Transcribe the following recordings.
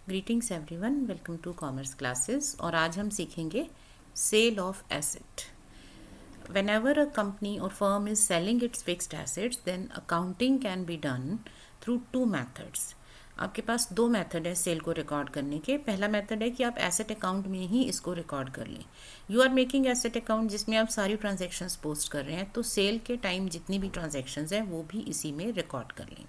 Greetings everyone, welcome to commerce classes. और आज हम सीखेंगे sale of asset. Whenever a company or firm is selling its fixed assets, then accounting can be done through two methods. आपके पास दो method है cell को record करने के। पहला मेथड है कि आप एसेट अकाउंट में ही इसको रिकॉर्ड कर लें। You are making asset account जिसमें आप सारी ट्रांजैक्शंस पोस्ट कर रहे हैं, तो सेल के टाइम जितनी भी ट्रांजैक्शंस हैं वो भी इसी में रिकॉर्ड कर लें।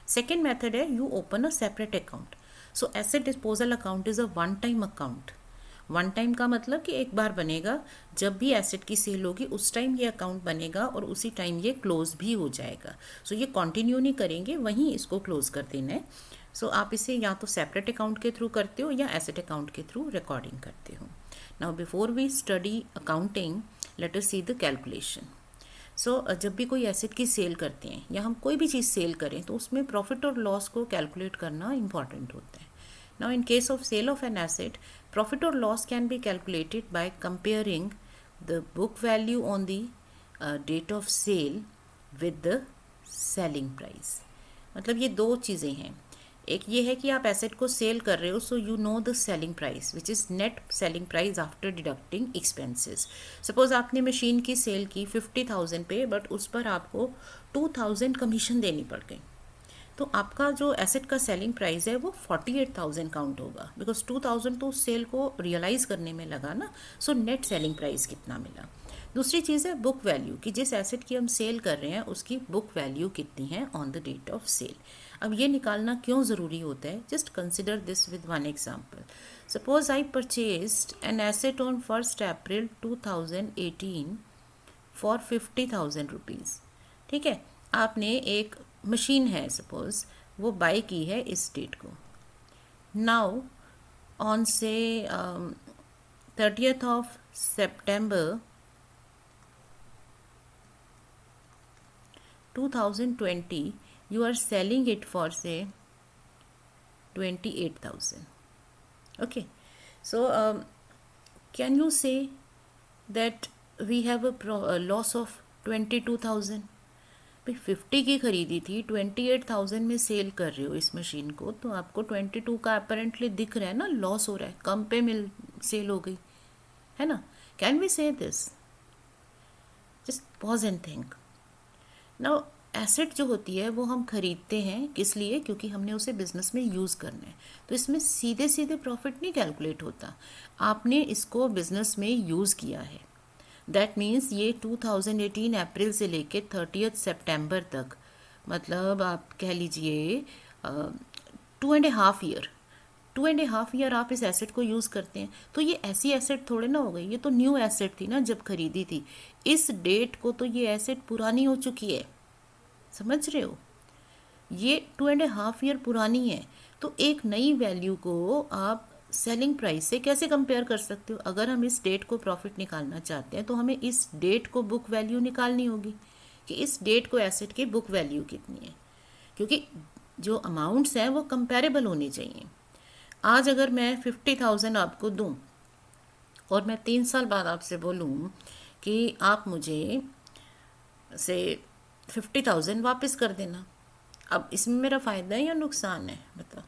सेकेंड मेथड है you open a separate account. So asset disposal account is a one time account. One time का मतलब कि एक बार बनेगा, जब भी एसेट की सेल होगी उस टाइम ये अकाउंट बनेगा और उसी टाइम ये क्लोज भी हो जाएगा। सो ये कंटिन्यू नहीं करेंगे, वहीं इसको क्लोज कर देना है। सो आप इसे या तो सेपरेट अकाउंट के थ्रू करते हो या एसेट अकाउंट के थ्रू रिकॉर्डिंग करते हो। Now before we study accounting, let us see the calculation. जब भी कोई एसेट की सेल करते हैं या हम कोई भी चीज़ सेल करें तो उसमें प्रॉफिट और लॉस को कैलकुलेट करना इंपॉर्टेंट होता है। Now in case of sale of an asset, profit or loss can be calculated by comparing the book value on the date of sale with the selling price। मतलब ये दो चीज़ें हैं। एक ये है कि आप एसेट को सेल कर रहे हो, so you know the selling price which is net selling price after deducting expenses. Suppose आपने मशीन की सेल की 50,000 पे, बट उस पर आपको 2,000 कमीशन देनी पड़ गई, तो आपका जो एसेट का सेलिंग प्राइस है वो 48,000 काउंट होगा, बिकॉज 2,000 तो उस सेल को रियलाइज़ करने में लगा ना। सो नेट सेलिंग प्राइस कितना मिला। दूसरी चीज़ है बुक वैल्यू, कि जिस एसेट की हम सेल कर रहे हैं उसकी बुक वैल्यू कितनी है on the date of sale. अब ये निकालना क्यों ज़रूरी होता है, just consider this with one example. Suppose I purchased an asset on 1 April 2018 for 50,000 rupees. ठीक है, आपने एक मशीन है सपोज, वो बाई की है इस डेट को। नाउ ऑन से 30th of September 2020 you are selling it for say 28,000. Okay, so can you say that we have a loss of 22,000? भाई 50 की खरीदी थी, 28,000 में सेल कर रहे हो इस मशीन को, तो आपको 22 का अपेरेंटली दिख रहा है ना, लॉस हो रहा है, कम पे मिल सेल हो गई है ना। कैन वी से this? Just pause and think. Now asset जो होती है वो हम खरीदते हैं किस लिए, क्योंकि हमने उसे बिजनेस में यूज़ करना है। तो इसमें सीधे सीधे प्रॉफिट नहीं कैलकुलेट होता, आपने इसको बिजनेस में यूज़ किया है। दैट मीन्स ये 2018 अप्रैल से लेके 30th सितंबर तक, मतलब आप कह लीजिए 2.5 ईयर, 2.5 ईयर आप इस एसेट को यूज़ करते हैं। तो ये ऐसी एसेट थोड़े ना हो गई, ये तो न्यू एसेट थी ना जब खरीदी थी। इस डेट को तो ये एसेट पुरानी हो चुकी है, समझ रहे हो। ये 2.5 ईयर पुरानी है, तो एक नई वैल्यू को आप सेलिंग प्राइस से कैसे कंपेयर कर सकते हो। अगर हम इस डेट को प्रॉफिट निकालना चाहते हैं तो हमें इस डेट को बुक वैल्यू निकालनी होगी, कि इस डेट को एसेट की बुक वैल्यू कितनी है, क्योंकि जो अमाउंट्स हैं वो कंपेरेबल होने चाहिए। आज अगर मैं 50,000 आपको दूं और मैं 3 साल बाद आपसे बोलूं कि आप मुझे से 50,000 वापस कर देना, अब इसमें मेरा फ़ायदा है या नुकसान है बताओ।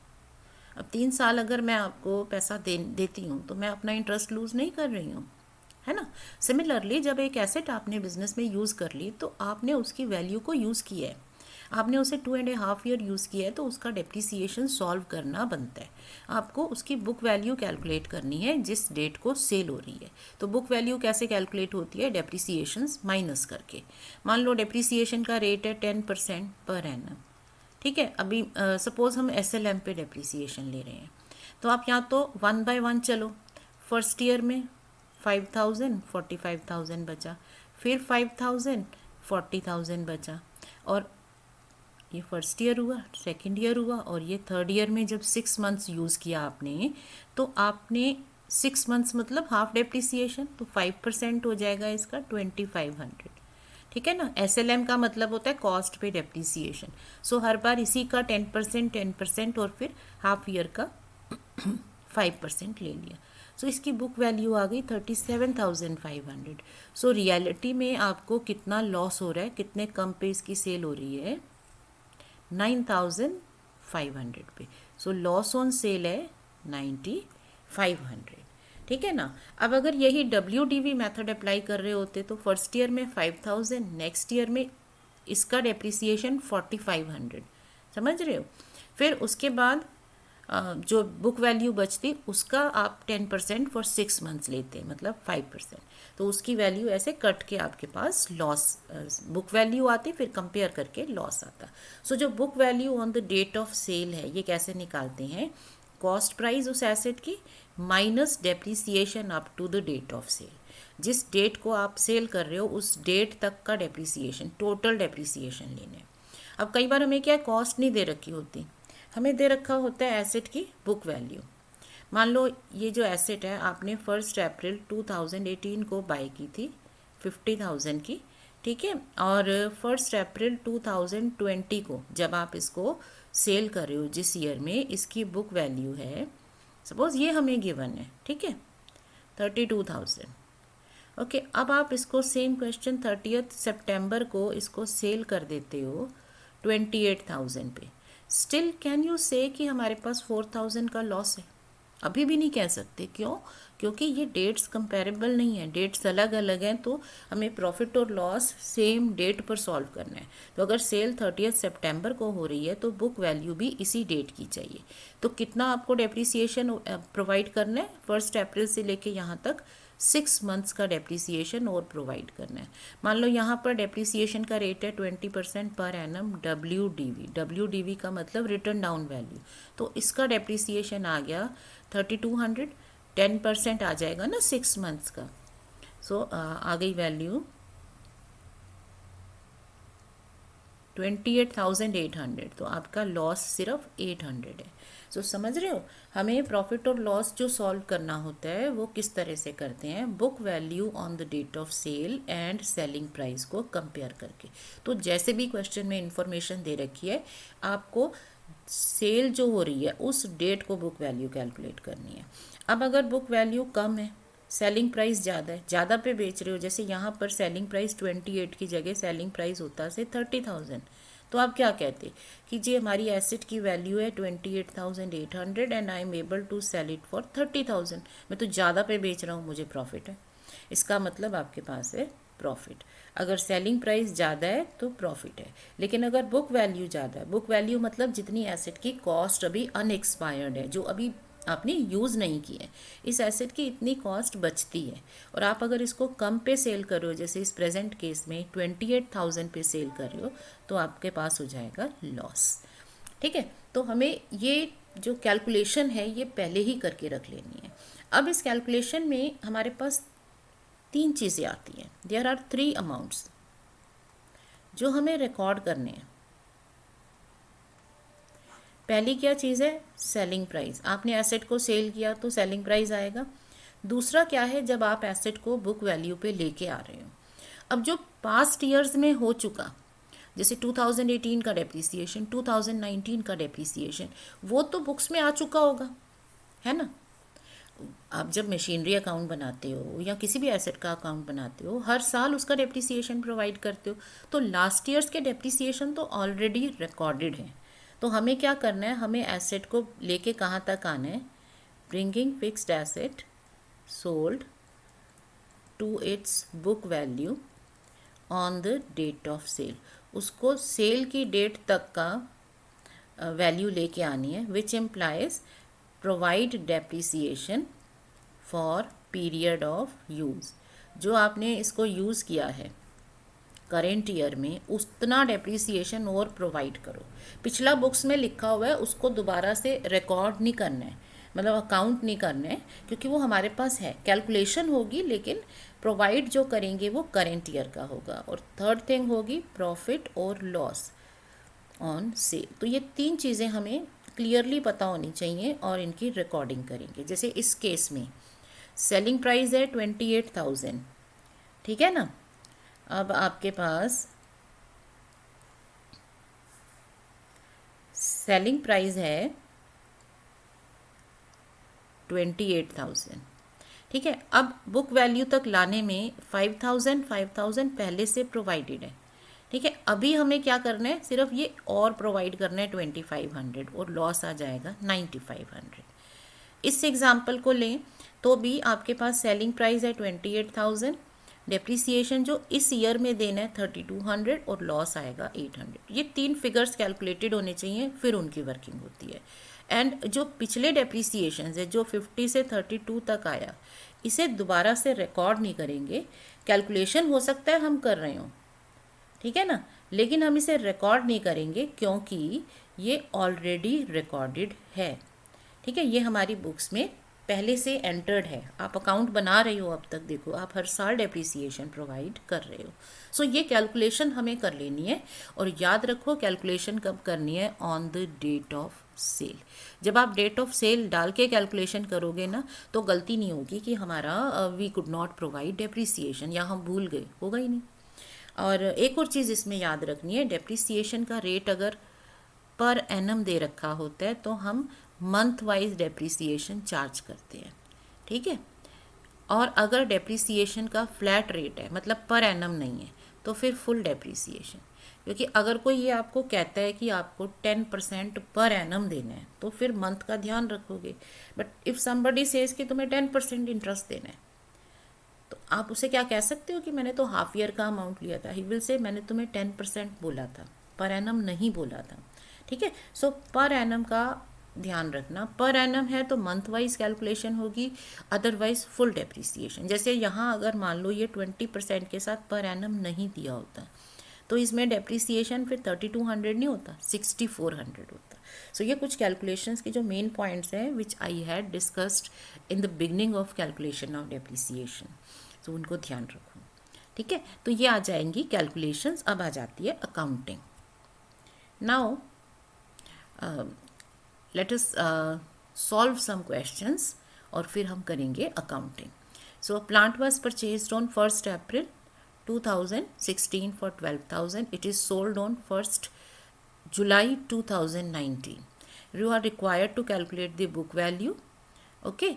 अब 3 साल अगर मैं आपको पैसा देती हूँ तो मैं अपना इंटरेस्ट लूज़ नहीं कर रही हूँ, है ना। सिमिलरली जब एक एसेट आपने बिजनेस में यूज़ कर ली तो आपने उसकी वैल्यू को यूज़ किया है, आपने उसे 2.5 ईयर यूज़ किया है, तो उसका डेप्रिसिएशन सॉल्व करना बनता है। आपको उसकी बुक वैल्यू कैलकुलेट करनी है जिस डेट को सेल हो रही है। तो बुक वैल्यू कैसे कैलकुलेट होती है, डेप्रिसिएशन माइनस करके। मान लो डेप्रिसिएशन का रेट है 10% पर एनम, ठीक है। अभी सपोज हम SLM पे डेप्रिसिएशन ले रहे हैं, तो आप यहाँ तो 1 बाय 1 चलो। फर्स्ट ईयर में 5,000 45,000 बचा, फिर 5,000 40,000 बचा, और ये फर्स्ट ईयर हुआ, सेकंड ईयर हुआ, और ये थर्ड ईयर में जब 6 मंथ्स यूज़ किया आपने, तो आपने 6 मंथ्स मतलब हाफ डेप्रिसिएशन, तो 5% हो जाएगा इसका 2,500, ठीक है ना। SLM का मतलब होता है कॉस्ट पे डेप्रिसिएशन। सो हर बार इसी का 10% 10% और फिर हाफ ईयर का 5% ले लिया। सो इसकी बुक वैल्यू आ गई 37,500। सो रियलिटी में आपको कितना लॉस हो रहा है, कितने कम पे इसकी सेल हो रही है, 9,500 पे। सो लॉस ऑन सेल है 9500। ठीक है ना। अब अगर यही WDV मेथड अप्लाई कर रहे होते तो फर्स्ट ईयर में 5000, नेक्स्ट ईयर में इसका डेप्रिसिएशन 4500, समझ रहे हो। फिर उसके बाद जो बुक वैल्यू बचती उसका आप 10% फॉर 6 मंथ्स लेते, मतलब 5%, तो उसकी वैल्यू ऐसे कट के आपके पास लॉस बुक वैल्यू आती, फिर कंपेयर करके लॉस आता। सो जो book value on the date of sale है ये कैसे निकालते हैं, कॉस्ट प्राइस उस एसेट की minus depreciation up to the date of sale. जिस डेट को आप सेल कर रहे हो उस डेट तक का डेप्रिसिएशन, टोटल डेप्रिसिएशन लेने। अब कई बार हमें क्या कॉस्ट नहीं दे रखी होती, हमें दे रखा होता है एसेट की बुक वैल्यू। मान लो ये जो एसेट है आपने 1 अप्रैल 2018 को बाय की थी 50,000 की, ठीक है, और 1 अप्रैल 2020 को जब आप इसको सेल कर रहे हो, जिस ईयर में इसकी बुक वैल्यू है, सपोज ये हमें गिवन है, ठीक है, 32,000। ओके, अब आप इसको सेम क्वेश्चन 30 सितंबर को इसको सेल कर देते हो 28,000 पे। स्टिल कैन यू से कि हमारे पास 4,000 का लॉस है? अभी भी नहीं कह सकते। क्यों? क्योंकि ये डेट्स कंपैरेबल नहीं है, डेट्स अलग अलग हैं, तो हमें प्रॉफिट और लॉस सेम डेट पर सॉल्व करना है। तो अगर सेल 30 सितंबर को हो रही है तो बुक वैल्यू भी इसी डेट की चाहिए। तो कितना आपको डेप्रिसिएशन प्रोवाइड करना है? 1 अप्रैल से लेके यहाँ तक 6 मंथ्स का डेप्रिसिएशन और प्रोवाइड करना है। मान लो यहाँ पर डेप्रिसिएशन का रेट है 20% पर एनम WDV का मतलब रिटर्न डाउन वैल्यू, तो इसका डेप्रिसिएशन आ गया 3200, 10% आ जाएगा ना 6 मंथ्स का। सो आ गई वैल्यू 28,800, तो आपका लॉस सिर्फ 800 है। सो समझ रहे हो, हमें प्रॉफिट और लॉस जो सॉल्व करना होता है वो किस तरह से करते हैं, book value on the date of sale and selling price को कंपेयर करके। तो जैसे भी क्वेश्चन में इंफॉर्मेशन दे रखी है, आपको सेल जो हो रही है उस डेट को बुक वैल्यू कैलकुलेट करनी है। अब अगर बुक वैल्यू कम है, सेलिंग प्राइस ज़्यादा है, ज़्यादा पे बेच रहे हो, जैसे यहाँ पर सेलिंग प्राइस 28 की जगह सेलिंग प्राइस होता से 30,000, तो आप क्या कहते कि जी हमारी एसेट की वैल्यू है 28,800 and I am able to sell it for 30,000, मैं तो ज़्यादा पे बेच रहा हूँ, मुझे प्रॉफिट है। इसका मतलब आपके पास है प्रॉफिट। अगर सेलिंग प्राइस ज़्यादा है तो प्रॉफिट है, लेकिन अगर बुक वैल्यू ज़्यादा है, बुक वैल्यू मतलब जितनी एसेट की कॉस्ट अभी अनएक्सपायर्ड है, जो अभी आपने यूज़ नहीं की है, इस एसेट की इतनी कॉस्ट बचती है, और आप अगर इसको कम पे सेल कर रहे हो, जैसे इस प्रेजेंट केस में 28,000 पे सेल कर रहे हो, तो आपके पास हो जाएगा लॉस। ठीक है, तो हमें ये जो कैलकुलेशन है ये पहले ही करके रख लेनी है। अब इस कैलकुलेशन में हमारे पास 3 चीज़ें आती हैं, देयर आर 3 अमाउंट्स जो हमें रिकॉर्ड करने हैं। पहली क्या चीज़ है? Selling price. आपने एसेट को सेल किया तो सेलिंग प्राइस आएगा। दूसरा क्या है? जब आप एसेट को बुक वैल्यू पे लेके आ रहे हो। अब जो पास्ट ईयर्स में हो चुका, जैसे 2018 का डेप्रिसिएशन, 2019 का डेप्रिसिएशन, वो तो बुक्स में आ चुका होगा, है ना। आप जब मशीनरी अकाउंट बनाते हो या किसी भी एसेट का अकाउंट बनाते हो, हर साल उसका डेप्रिसिएशन प्रोवाइड करते हो, तो लास्ट ईयर्स के डेप्रिसिएशन तो ऑलरेडी रिकॉर्डेड हैं। तो हमें क्या करना है? हमें एसेट को लेके कहाँ तक आना है? Bringing fixed asset sold to its book value on the date of sale. उसको सेल की डेट तक का वैल्यू लेके आनी है, which implies provide depreciation for period of use. जो आपने इसको यूज़ किया है करेंट ईयर में, उतना डेप्रिसिएशन और प्रोवाइड करो। पिछला बुक्स में लिखा हुआ है उसको दोबारा से रिकॉर्ड नहीं करना है, मतलब अकाउंट नहीं करना है, क्योंकि वो हमारे पास है, कैलकुलेशन होगी, लेकिन प्रोवाइड जो करेंगे वो करेंट ईयर का होगा। और थर्ड थिंग होगी प्रॉफिट और लॉस ऑन सेल। तो ये 3 चीज़ें हमें क्लियरली पता होनी चाहिए और इनकी रिकॉर्डिंग करेंगे। जैसे इस केस में सेलिंग प्राइस है 28,000, ठीक है ना। अब आपके पास सेलिंग प्राइस है 28,000, ठीक है। अब बुक वैल्यू तक लाने में 5,000 पहले से प्रोवाइडेड है, ठीक है। अभी हमें क्या करना है? सिर्फ ये और प्रोवाइड करना है 2,500, और लॉस आ जाएगा 9,500। इस एग्जाम्पल को लें तो भी आपके पास सेलिंग प्राइस है 28,000, डेप्रिसिएशन जो इस ईयर में देना है 3,200 और लॉस आएगा 800। ये 3 फिगर्स कैलकुलेटेड होने चाहिए, फिर उनकी वर्किंग होती है। एंड जो पिछले डेप्रिसिएशन है जो 50 से 32 तक आया, इसे दोबारा से रिकॉर्ड नहीं करेंगे। कैलकुलेशन हो सकता है हम कर रहे हों, ठीक है ना, लेकिन हम इसे रिकॉर्ड नहीं करेंगे क्योंकि ये ऑलरेडी रिकॉर्डेड है। ठीक है, ये हमारी बुक्स में पहले से एंटर्ड है। आप अकाउंट बना रहे हो अब तक, देखो आप हर साल डेप्रिसिएशन प्रोवाइड कर रहे हो। सो ये कैलकुलेशन हमें कर लेनी है, और याद रखो कैलकुलेशन कब करनी है, on the date of sale. जब आप डेट ऑफ सेल डाल के कैलकुलेशन करोगे ना, तो गलती नहीं होगी कि हमारा we could not provide depreciation या हम भूल गए, होगा ही नहीं। और एक और चीज़ इसमें याद रखनी है, डेप्रिसिएशन का रेट अगर पर एनम दे रखा होता है तो हम मंथ वाइज डेप्रिसिएशन चार्ज करते हैं, ठीक है। और अगर डेप्रिसिएशन का फ्लैट रेट है, मतलब पर एनम नहीं है, तो फिर फुल डेप्रिसिएशन। क्योंकि अगर कोई ये आपको कहता है कि आपको 10% पर एनम देना है, तो फिर मंथ का ध्यान रखोगे। बट इफ़ समबडी सेज कि तुम्हें 10% इंटरेस्ट देना है, तो आप उसे क्या कह सकते हो कि मैंने तो हाफ ईयर का अमाउंट लिया था। ही विल से मैंने तुम्हें 10% बोला था, पर एनम नहीं बोला था, ठीक है। सो पर एनम का ध्यान रखना। पर एनम है तो मंथ वाइज कैलकुलेशन होगी, अदरवाइज फुल डेप्रिसिएशन। जैसे यहाँ अगर मान लो ये 20% के साथ पर एनम नहीं दिया होता, तो इसमें डेप्रिसिएशन फिर 3,200 नहीं होता, 6,400 होता। सो ये कुछ कैलकुलेशंस के जो मेन पॉइंट्स हैं which I had discussed in the beginning of calculation of depreciation, so उनको ध्यान रखो, ठीक है। तो ये आ जाएंगी कैलकुलेशंस। अब आ जाती है accounting. Now let us solve some questions और फिर हम करेंगे accounting. So plant was purchased on 1st April 2016 for 12,000. It is sold on 1st July 2019. You are required to calculate the book value, okay,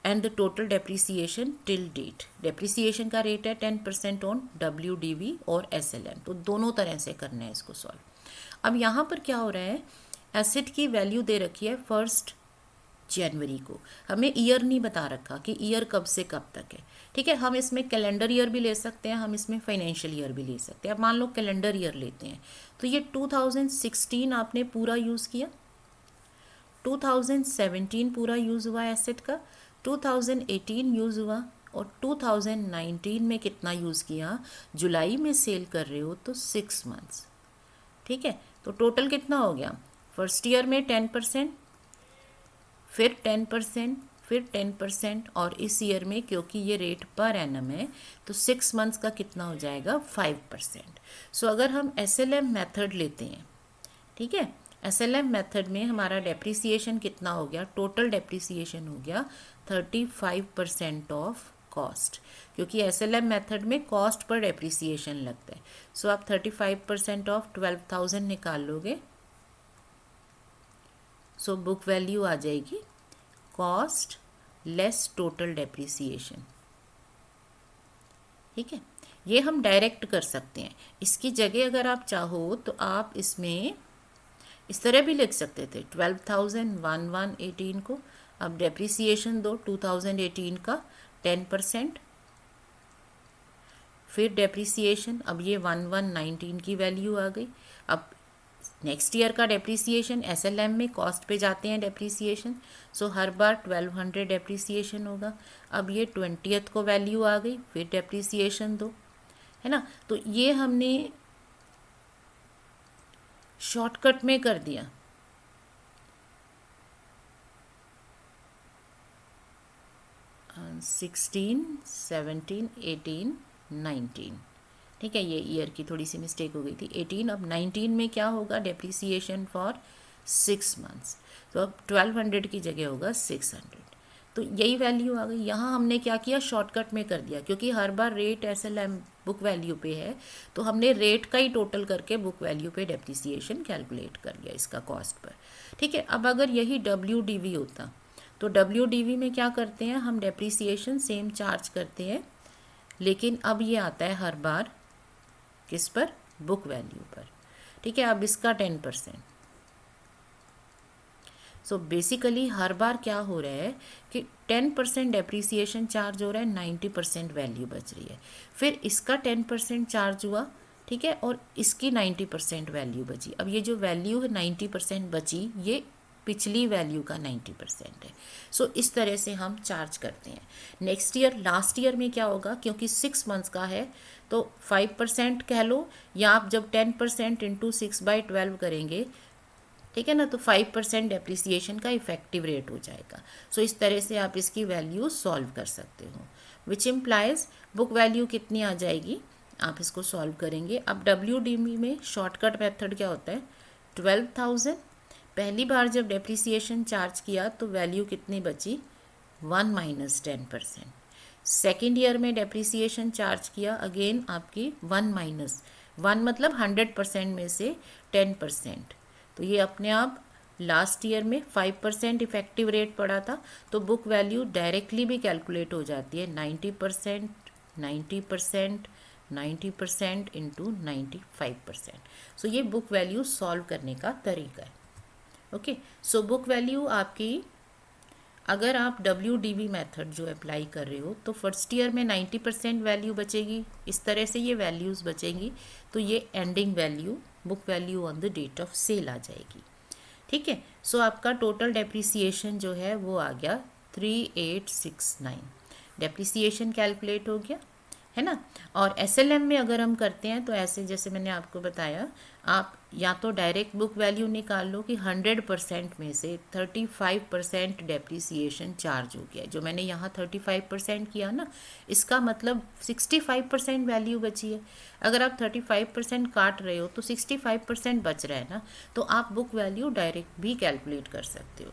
and the total depreciation till date. Depreciation का rate है 10% on WDV और SLM, तो दोनों तरह से करना है इसको सॉल्व। अब यहाँ पर क्या हो रहा है, एसेट की वैल्यू दे रखी है 1 जनवरी को, हमें ईयर नहीं बता रखा कि ईयर कब से कब तक है, ठीक है। हम इसमें कैलेंडर ईयर भी ले सकते हैं, हम इसमें फाइनेंशियल ईयर भी ले सकते हैं। अब मान लो कैलेंडर ईयर लेते हैं, तो ये 2016 आपने पूरा यूज़ किया, 2017 पूरा यूज़ हुआ एसेट का, 2018 यूज़ हुआ, और 2019 में कितना यूज़ किया, जुलाई में सेल कर रहे हो तो 6 मंथ्स, ठीक है। तो टोटल कितना हो गया, फर्स्ट ईयर में 10%, फिर 10%, फिर 10%, और इस ईयर में क्योंकि ये रेट पर एनम है तो 6 मंथ्स का कितना हो जाएगा, 5%। सो अगर हम SLM मेथड लेते हैं, ठीक है, SLM मेथड में हमारा डेप्रिसिएशन कितना हो गया, टोटल डेप्रिसिएशन हो गया 35% ऑफ कॉस्ट, क्योंकि SLM मेथड में कॉस्ट पर डेप्रिसिएशन लगता है। सो आप 35% ऑफ 12,000 निकाल लोगे, सो बुक वैल्यू आ जाएगी कॉस्ट लेस टोटल डेप्रिसिएशन, ठीक है। ये हम डायरेक्ट कर सकते हैं। इसकी जगह अगर आप चाहो तो आप इसमें इस तरह भी लिख सकते थे, 12,000 को अब डेप्रिसिएशन दो 2018 का 10%, फिर डेप्रिसिएशन, अब ये 1119 की वैल्यू आ गई। अब नेक्स्ट ईयर का डेप्रिसिएशन SLM में कॉस्ट पे जाते हैं डेप्रिसिएशन, सो हर बार 1200 डेप्रिसिएशन होगा। अब ये 20th को वैल्यू आ गई, फिर डेप्रिसिएशन दो, है ना। तो ये हमने शॉर्टकट में कर दिया। सिक्सटीन, 17, 18, 19, ठीक है। ये ईयर की थोड़ी सी मिस्टेक हो गई थी, 18। अब 19 में क्या होगा, डेप्रिसिएशन फॉर 6 मंथ्स, तो अब 1200 की जगह होगा 600, तो यही वैल्यू आ गई। यहाँ हमने क्या किया, शॉर्टकट में कर दिया, क्योंकि हर बार रेट SLM बुक वैल्यू पे है, तो हमने रेट का ही टोटल करके बुक वैल्यू पे डेप्रिसिएशन कैलकुलेट कर लिया इसका कॉस्ट पर, ठीक है। अब अगर यही WDV होता, तो WDV में क्या करते हैं हम, डेप्रिसिएशन सेम चार्ज करते हैं, लेकिन अब ये आता है हर बार किस पर, बुक वैल्यू पर, ठीक है। अब इसका 10%, सो बेसिकली हर बार क्या हो रहा है कि 10% डेप्रीसिएशन चार्ज हो रहा है, 90% वैल्यू बच रही है, फिर इसका 10% चार्ज हुआ, ठीक है, और इसकी 90% वैल्यू बची। अब ये जो वैल्यू है 90% बची, ये पिछली वैल्यू का 90% है। सो इस तरह से हम चार्ज करते हैं। नेक्स्ट ईयर, लास्ट ईयर में क्या होगा, क्योंकि 6 मंथ्स का है तो 5% कह लो, या आप जब 10% इंटू 6/12 करेंगे, ठीक है ना, तो 5% डेप्रिसिएशन का इफेक्टिव रेट हो जाएगा। सो इस तरह से आप इसकी वैल्यू सॉल्व कर सकते हो, विच इम्प्लाइज बुक वैल्यू कितनी आ जाएगी, आप इसको सॉल्व करेंगे। अब WDV में शॉर्टकट मेथड क्या होता है, 12,000, पहली बार जब डेप्रिसिएशन चार्ज किया तो वैल्यू कितनी बची, 1 माइनस 10%। सेकेंड ईयर में डेप्रिसिएशन चार्ज किया, अगेन आपकी 1 माइनस 1 मतलब 100% में से 10%, तो ये अपने आप लास्ट ईयर में 5% इफेक्टिव रेट पड़ा था, तो बुक वैल्यू डायरेक्टली भी कैलकुलेट हो जाती है, 90%, 90%, 90% इंटू 95%। सो ये बुक वैल्यू सॉल्व करने का तरीका है। ओके, सो बुक वैल्यू आपकी, अगर आप WDV मेथड जो अप्लाई कर रहे हो तो फर्स्ट ईयर में 90% वैल्यू बचेगी, इस तरह से ये वैल्यूज़ बचेंगी, तो ये ending value, book value on the date of sale आ जाएगी। ठीक है, सो आपका टोटल डेप्रिसिएशन जो है वो आ गया 3869, डेप्रिसिएशन कैलकुलेट हो गया, है ना। और SLM में अगर हम करते हैं तो ऐसे, जैसे मैंने आपको बताया, आप या तो डायरेक्ट बुक वैल्यू निकाल लो कि 100% में से 35% डेप्रिसिएशन चार्ज हो गया, जो मैंने यहाँ 35% किया ना, इसका मतलब 65% वैल्यू बची है। अगर आप 35% काट रहे हो तो 65% बच रहा है ना, तो आप बुक वैल्यू डायरेक्ट भी कैलकुलेट कर सकते हो।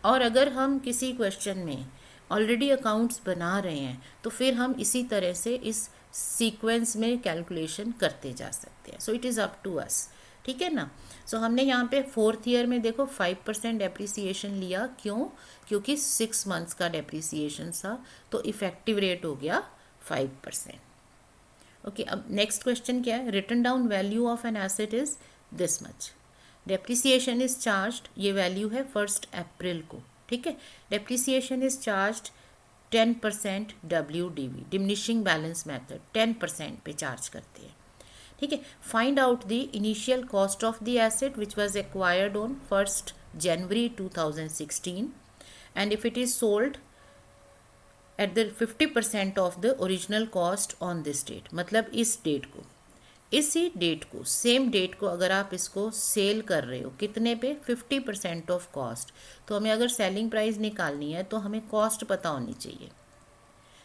और अगर हम किसी क्वेश्चन में ऑलरेडी अकाउंट्स बना रहे हैं तो फिर हम इसी तरह से इस सीक्वेंस में कैलकुलेशन करते जा सकते हैं। So it is up to us, ठीक है ना। सो हमने यहाँ पे फोर्थ ईयर में देखो 5% डेप्रिसिएशन लिया, क्यों, क्योंकि 6 मंथ्स का डेप्रिसिएशन था, तो इफेक्टिव रेट हो गया 5%। ओके, अब नेक्स्ट क्वेश्चन क्या है, written down value of an asset is this much, depreciation is charged, ये वैल्यू है 1 अप्रैल को, ठीक है। Depreciation is charged 10% WDV, diminishing balance method, 10% पे चार्ज करते हैं, ठीक है। Find out the initial cost of the asset which was acquired on 1 January 2016 and if it is sold at the 50% of the original cost on this date, मतलब इस date को, इसी date को, सेम डेट को अगर आप इसको cell कर रहे हो कितने पे, 50% ऑफ कॉस्ट, तो हमें अगर सेलिंग प्राइस निकालनी है तो हमें कॉस्ट पता होनी चाहिए।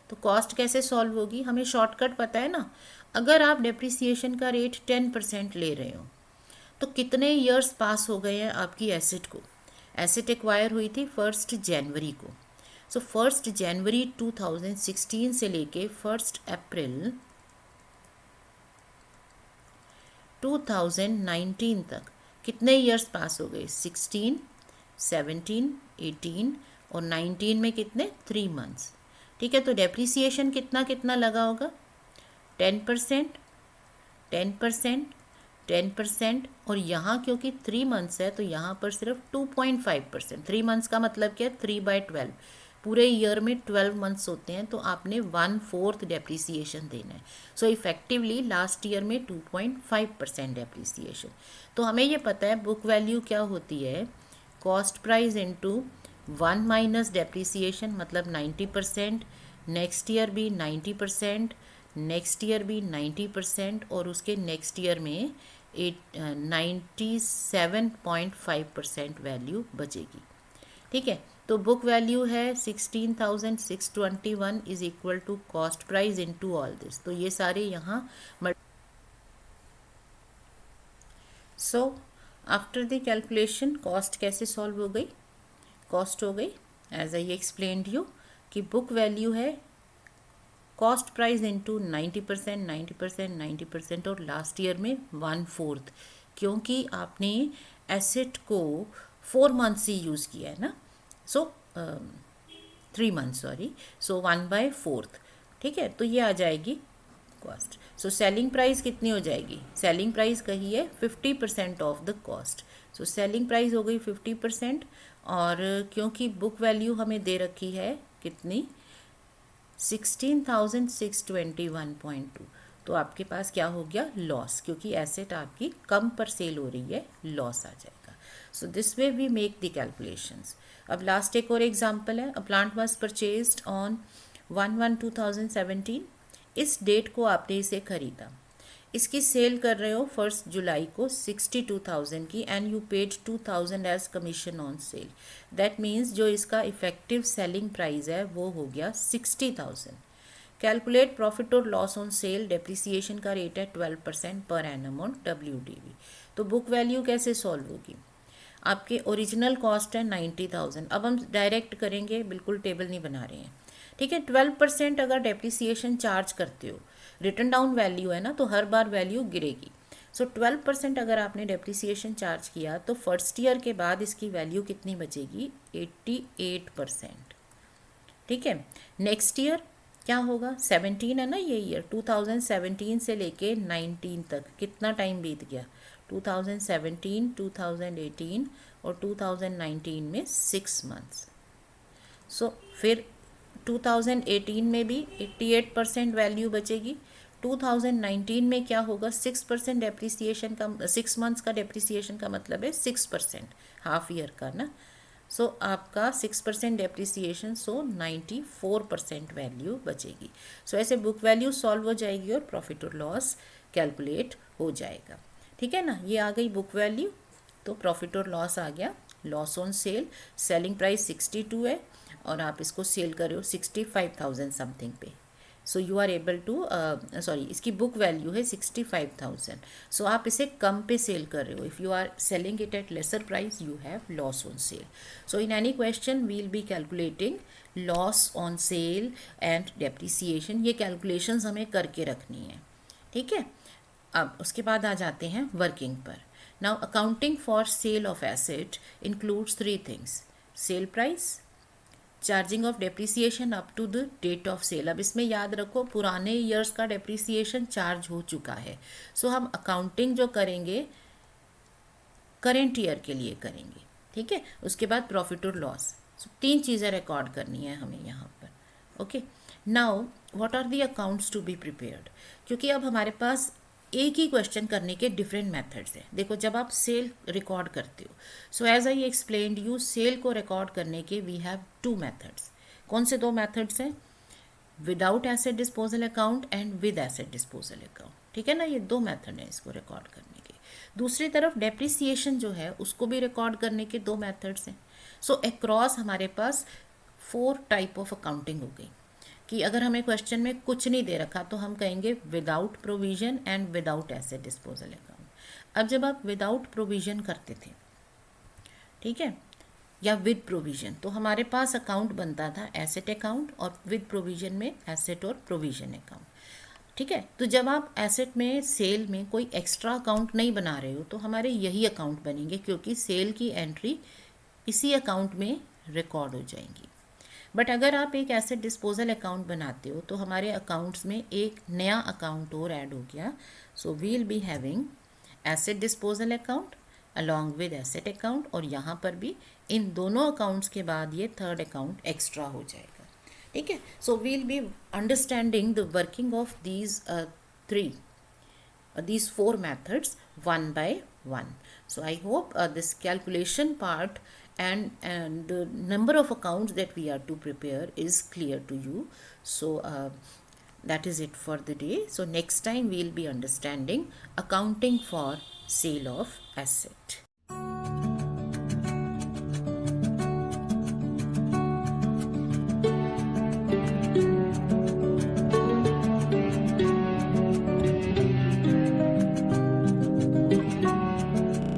तो कॉस्ट कैसे सॉल्व होगी, हमें शॉर्टकट पता है ना, अगर आप डेप्रिसिएशन का रेट 10% ले रहे हो तो कितने ईयर्स पास हो गए हैं आपकी एसेट को, एसेट एक्वायर हुई थी 1 जनवरी को, सो 1 जनवरी 2016 से लेके 1 अप्रैल 2019 तक कितने ईयर्स पास हो गए, 16, 17, 18 और 19 में कितने, 3 मंथ्स, ठीक है। तो डेप्रिसिएशन कितना कितना लगा होगा, 10%, 10%, 10%, और यहाँ क्योंकि 3 मंथ्स है तो यहाँ पर सिर्फ 2.5%, 3 मंथ्स का मतलब क्या है, 3/12, पूरे ईयर में 12 मंथ्स होते हैं, तो आपने 1/4 डेप्रिसिएशन देना है। सो इफेक्टिवली लास्ट ईयर में 2.5% डेप्रिसिएशन। तो हमें ये पता है बुक वैल्यू क्या होती है, cost price into 1 minus depreciation, मतलब 90%, नेक्स्ट ईयर भी 90%, नेक्स्ट ईयर भी 90%, और उसके नेक्स्ट ईयर में 97.5% वैल्यू बचेगी, ठीक है। तो बुक वैल्यू है 16,621 is equal to cost price into all this, तो ये सारे यहाँ। So after the calculation cost कैसे सॉल्व हो गई, कॉस्ट हो गई एज आई एक्सप्लेन्ड यू कि बुक वैल्यू है कॉस्ट प्राइस इंटू 90%, 90%, 90%, और लास्ट ईयर में 1/4, क्योंकि आपने एसेट को 4 मंथ्स ही यूज़ किया है ना, सो 3 मंथ्स, सॉरी, सो 1/4, ठीक है। तो ये आ जाएगी कॉस्ट। सो सेलिंग प्राइस कितनी हो जाएगी, सेलिंग प्राइस कही है 50% of the cost, so selling price हो गई 50%। और क्योंकि बुक वैल्यू हमें दे रखी है कितनी 16,621.2, तो आपके पास क्या हो गया लॉस, क्योंकि एसेट आपकी कम पर सेल हो रही है, लॉस आ जाएगा। So this way we make the calculations. अब लास्ट एक और एग्जांपल है, a plant was purchased on 1/1/2017, इस डेट को आपने इसे खरीदा, इसकी सेल कर रहे हो 1 जुलाई को 62,000 की, and you paid 2,000 as commission on sale. That means जो इसका इफेक्टिव सेलिंग प्राइस है वो हो गया 60,000। कैलकुलेट प्रॉफिट और लॉस ऑन सेल, डेप्रिसिएशन का रेट है 12% पर एनम ऑन WDV। तो बुक वैल्यू कैसे सॉल्व होगी, आपके ओरिजिनल कॉस्ट है 90,000, अब हम डायरेक्ट करेंगे, बिल्कुल टेबल नहीं बना रहे हैं, ठीक है। 12% अगर डेप्रिसिएशन चार्ज करते हो, रिटर्न डाउन वैल्यू है ना, तो हर बार वैल्यू गिरेगी। सो 12% अगर आपने डेप्रिसिएशन चार्ज किया तो फर्स्ट ईयर के बाद इसकी वैल्यू कितनी बचेगी 88%, ठीक है। नेक्स्ट ईयर क्या होगा, 17 है ना ये ईयर, 2017 से लेके 19 तक कितना टाइम बीत गया, 2017, 2018 और 2019 में 6 मंथ्स। सो फिर 2018 में भी 88% वैल्यू बचेगी, 2019 में क्या होगा 6% डेप्रिसिएशन का, 6 मंथ्स का डेप्रिसिएशन का मतलब है 6% हाफ ईयर का ना। सो आपका 6% डेप्रिसिएशन, सो 94% वैल्यू बचेगी। सो ऐसे बुक वैल्यू सॉल्व हो जाएगी और प्रॉफिट और लॉस कैलकुलेट हो जाएगा, ठीक है ना। ये आ गई बुक वैल्यू, तो प्रॉफिट और लॉस आ गया, loss on cell, selling price 62 है और आप इसको सेल कर रहे हो 65,000 समथिंग पे। So you are able to sorry, इसकी बुक वैल्यू है 65,000, सो आप इसे कम पे सेल कर रहे हो। If you are selling it at lesser price you have loss on sale. So in any question we will be calculating loss on sale and depreciation, ये calculations हमें करके रखनी है, ठीक है। अब उसके बाद आ जाते हैं वर्किंग पर। Now accounting for sale of asset includes 3 things, sale price, charging of depreciation up to the date of sale. अब इसमें याद रखो पुराने ईयर्स का डेप्रिसिएशन चार्ज हो चुका है, सो हम अकाउंटिंग जो करेंगे करेंट ईयर के लिए करेंगे, ठीक है। उसके बाद प्रॉफिट और लॉस, सो 3 चीज़ें रिकॉर्ड करनी है हमें यहाँ पर, okay. Now what are the accounts to be prepared, क्योंकि अब हमारे पास एक ही क्वेश्चन करने के डिफरेंट मेथड्स हैं। देखो जब आप सेल रिकॉर्ड करते हो, so as I explained you, sale को रिकॉर्ड करने के वी हैव 2 मेथड्स। कौन से 2 मेथड्स हैं, without asset disposal account and with asset disposal account, ठीक है ना। ये 2 मेथड हैं इसको रिकॉर्ड करने के। दूसरी तरफ डेप्रिसिएशन जो है उसको भी रिकॉर्ड करने के 2 मेथड्स हैं। सो अक्रॉस हमारे पास 4 टाइप ऑफ अकाउंटिंग हो गई, कि अगर हमें क्वेश्चन में कुछ नहीं दे रखा तो हम कहेंगे without provision and without asset disposal account. अब जब आप विदाउट प्रोविजन करते थे, ठीक है, या विद प्रोविजन, तो हमारे पास अकाउंट बनता था एसेट अकाउंट, और विद प्रोविजन में एसेट और प्रोविजन अकाउंट, ठीक है। तो जब आप एसेट में सेल में कोई एक्स्ट्रा अकाउंट नहीं बना रहे हो तो हमारे यही अकाउंट बनेंगे, क्योंकि सेल की एंट्री इसी अकाउंट में रिकॉर्ड हो जाएंगी। बट अगर आप एक एसेट डिस्पोजल अकाउंट बनाते हो तो हमारे अकाउंट्स में एक नया अकाउंट और ऐड हो गया। So we will be having asset disposal account along with asset account, और यहाँ पर भी इन दोनों अकाउंट्स के बाद ये थर्ड अकाउंट एक्स्ट्रा हो जाएगा, ठीक है। So we will be understanding the working of these 4 methods one by one. So I hope this calculation part and the number of accounts that we are to prepare is clear to you. So that is it for the day. So next time we will be understanding accounting for sale of asset.